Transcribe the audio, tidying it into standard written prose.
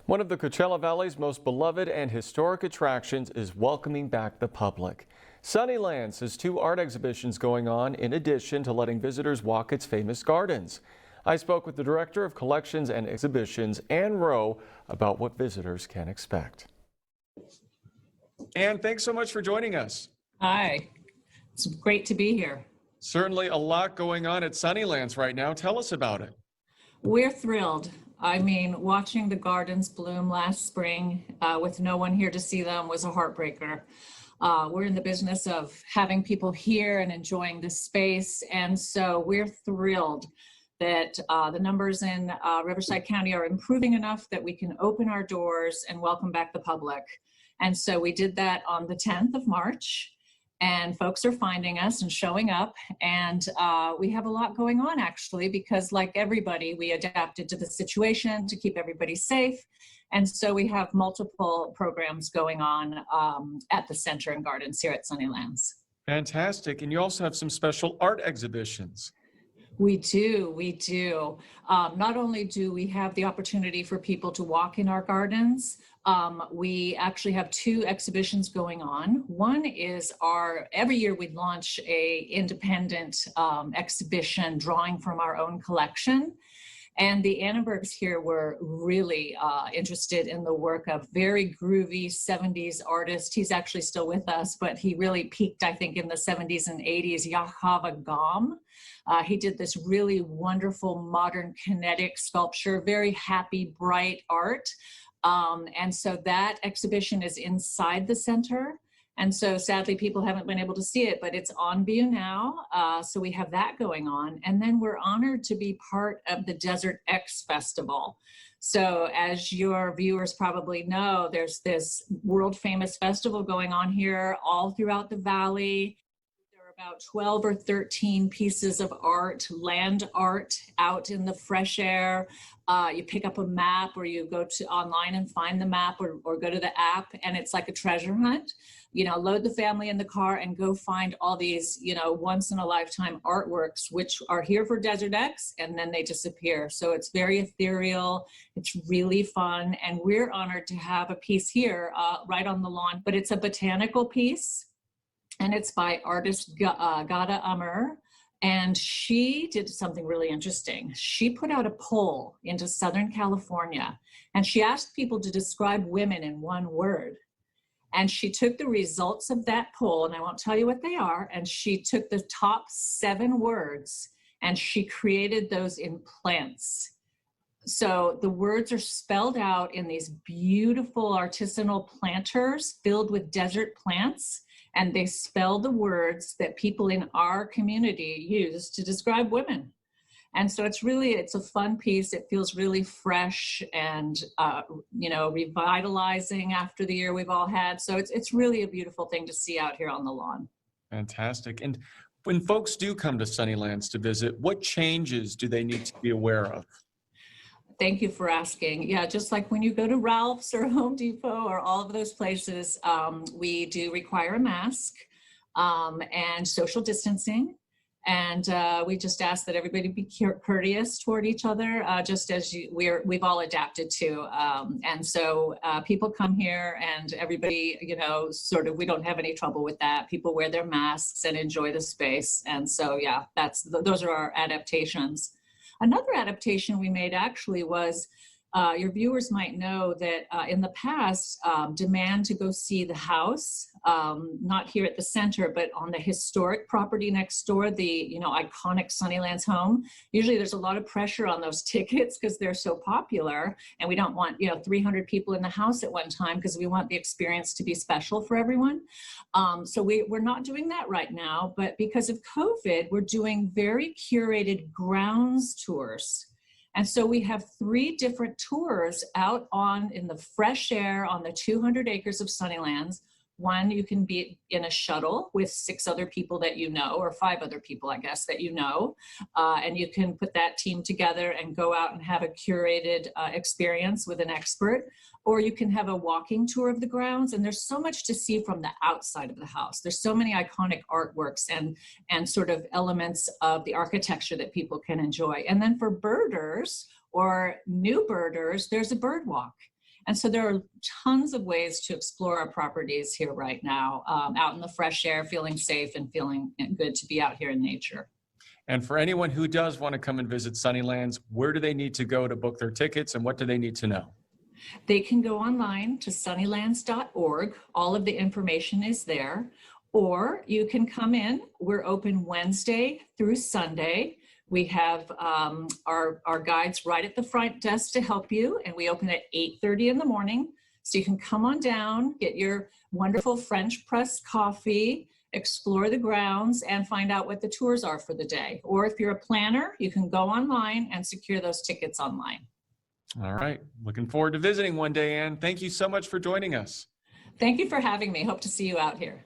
One of the Coachella Valley's most beloved and historic attractions is welcoming back the public. Sunnylands has two art exhibitions going on in addition to letting visitors walk its famous gardens. I spoke with the Director of Collections and Exhibitions, Ann Rowe, about what visitors can expect. Ann, thanks so much for joining us. Hi, it's great to be here. Certainly a lot going on at Sunnylands right now. Tell us about it. We're thrilled. I mean, watching the gardens bloom last spring with no one here to see them was a heartbreaker. We're in the business of having people here and enjoying the space, and so we're thrilled that the numbers in Riverside County are improving enough that we can open our doors and welcome back the public. And so we did that on the 10th of March. And folks are finding us and showing up, and we have a lot going on actually, because like everybody, we adapted to the situation to keep everybody safe. And so we have multiple programs going on at the Center and Gardens here at Sunnylands. Fantastic. And you also have some special art exhibitions. We do. Not only do we have the opportunity for people to walk in our gardens, we actually have two exhibitions going on. One is every year we launch a independent exhibition drawing from our own collection. And the Annenbergs here were really interested in the work of very groovy 70s artist. He's actually still with us, but he really peaked, I think, in the 70s and 80s, Yahava Gam. He did this really wonderful modern kinetic sculpture, very happy, bright art. And so that exhibition is inside the center. And so sadly, people haven't been able to see it, but it's on view now. So we have that going on. And then we're honored to be part of the Desert X Festival. So as your viewers probably know, there's this world famous festival going on here all throughout the valley. About 12 or 13 pieces of art, land art out in the fresh air. You pick up a map or you go to online and find the map or go to the app, and it's like a treasure hunt. You know, load the family in the car and go find all these, once in a lifetime artworks, which are here for Desert X, and then they disappear. So it's very ethereal. It's really fun. And we're honored to have a piece here right on the lawn, but it's a botanical piece. And it's by artist Gada Amr. And she did something really interesting. She put out a poll into Southern California, and she asked people to describe women in one word. And she took the results of that poll, and I won't tell you what they are, and she took the top 7 words, and she created those in plants. So the words are spelled out in these beautiful artisanal planters filled with desert plants. And they spell the words that people in our community use to describe women. And so it's a fun piece. It feels really fresh and, revitalizing after the year we've all had. So it's really a beautiful thing to see out here on the lawn. Fantastic. And when folks do come to Sunnylands to visit, what changes do they need to be aware of? Thank you for asking. Yeah, just like when you go to Ralph's or Home Depot or all of those places, we do require a mask and social distancing. And we just ask that everybody be courteous toward each other, just as we've all adapted to. And so people come here and everybody, we don't have any trouble with that. People wear their masks and enjoy the space. And so, yeah, those are our adaptations. Another adaptation we made actually was, your viewers might know that in the past, demand to go see the house, not here at the center, but on the historic property next door, the iconic Sunnylands home. Usually there's a lot of pressure on those tickets because they're so popular, and we don't want 300 people in the house at one time because we want the experience to be special for everyone. So we're not doing that right now, but because of COVID, we're doing very curated grounds tours. And so we have 3 different tours out in the fresh air on the 200 acres of Sunnylands. One, you can be in a shuttle with 6 other people that you know, or 5 other people, I guess, that you know. And you can put that team together and go out and have a curated experience with an expert. Or you can have a walking tour of the grounds. And there's so much to see from the outside of the house. There's so many iconic artworks and sort of elements of the architecture that people can enjoy. And then for birders or new birders, there's a bird walk. And so there are tons of ways to explore our properties here right now, out in the fresh air, feeling safe and feeling good to be out here in nature. And for anyone who does want to come and visit Sunnylands, where do they need to go to book their tickets and what do they need to know? They can go online to sunnylands.org. All of the information is there. Or you can come in. We're open Wednesday through Sunday. We have our guides right at the front desk to help you, and we open at 8:30 in the morning. So you can come on down, get your wonderful French press coffee, explore the grounds, and find out what the tours are for the day. Or if you're a planner, you can go online and secure those tickets online. All right. Looking forward to visiting one day, Ann. Thank you so much for joining us. Thank you for having me. Hope to see you out here.